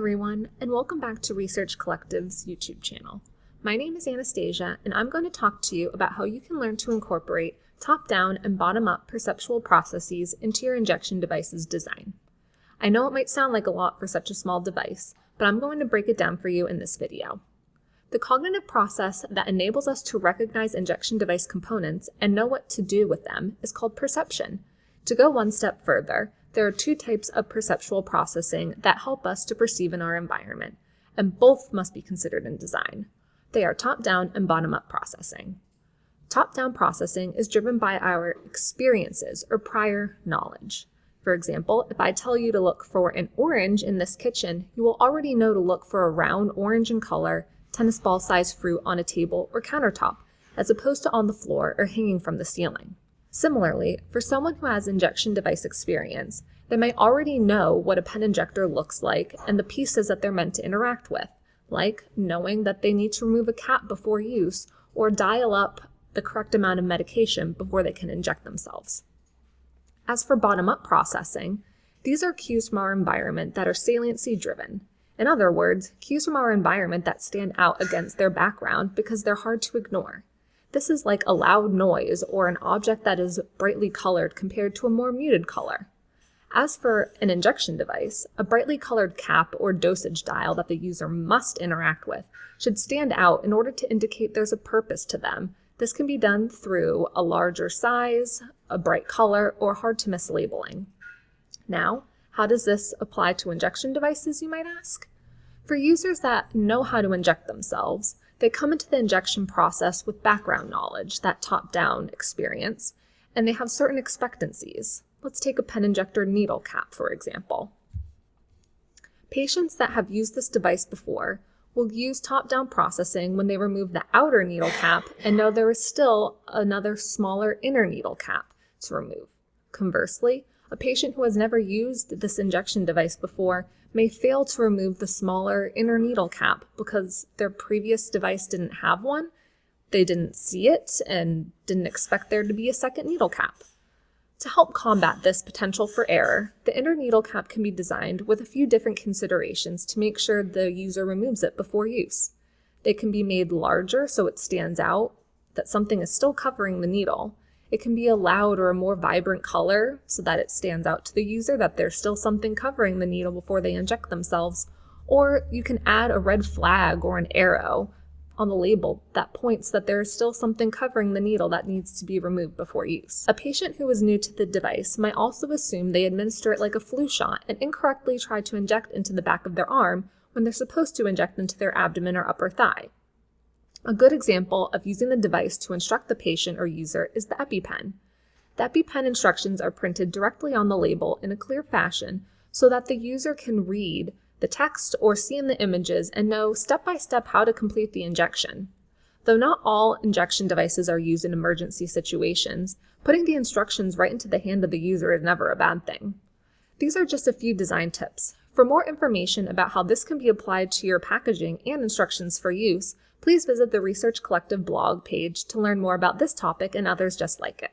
everyone, and welcome back to Research Collective's YouTube channel. My name is Anastasia, and I'm going to talk to you about how you can learn to incorporate top-down and bottom-up perceptual processes into your injection device's design. I know it might sound like a lot for such a small device, but I'm going to break it down for you in this video. The cognitive process that enables us to recognize injection device components and know what to do with them is called perception. To go one step further, there are two types of perceptual processing that help us to perceive in our environment, and both must be considered in design. They are top-down and bottom-up processing. Top-down processing is driven by our experiences or prior knowledge. For example, if I tell you to look for an orange in this kitchen, you will already know to look for a round orange in color, tennis ball-sized fruit on a table or countertop, as opposed to on the floor or hanging from the ceiling. Similarly, for someone who has injection device experience, they may already know what a pen injector looks like and the pieces that they're meant to interact with, like knowing that they need to remove a cap before use or dial up the correct amount of medication before they can inject themselves. As for bottom-up processing, these are cues from our environment that are saliency-driven. In other words, cues from our environment that stand out against their background because they're hard to ignore. This is like a loud noise or an object that is brightly colored compared to a more muted color. As for an injection device, a brightly colored cap or dosage dial that the user must interact with should stand out in order to indicate there's a purpose to them. This can be done through a larger size, a bright color, or hard-to-miss labeling. Now, how does this apply to injection devices, you might ask? For users that know how to inject themselves, they come into the injection process with background knowledge, that top-down experience, and they have certain expectancies. Let's take a pen injector needle cap, for example. Patients that have used this device before will use top-down processing when they remove the outer needle cap and know there is still another smaller inner needle cap to remove. Conversely, a patient who has never used this injection device before may fail to remove the smaller inner needle cap because their previous device didn't have one, they didn't see it, and didn't expect there to be a second needle cap. To help combat this potential for error, the inner needle cap can be designed with a few different considerations to make sure the user removes it before use. They can be made larger so it stands out that something is still covering the needle. It can be a loud or a more vibrant color so that it stands out to the user that there's still something covering the needle before they inject themselves. Or you can add a red flag or an arrow on the label that points that there is still something covering the needle that needs to be removed before use. A patient who is new to the device might also assume they administer it like a flu shot and incorrectly try to inject into the back of their arm when they're supposed to inject into their abdomen or upper thigh. A good example of using the device to instruct the patient or user is the EpiPen. The EpiPen instructions are printed directly on the label in a clear fashion so that the user can read the text or see in the images and know step-by-step how to complete the injection. Though not all injection devices are used in emergency situations, putting the instructions right into the hand of the user is never a bad thing. These are just a few design tips. For more information about how this can be applied to your packaging and instructions for use, please visit the Research Collective blog page to learn more about this topic and others just like it.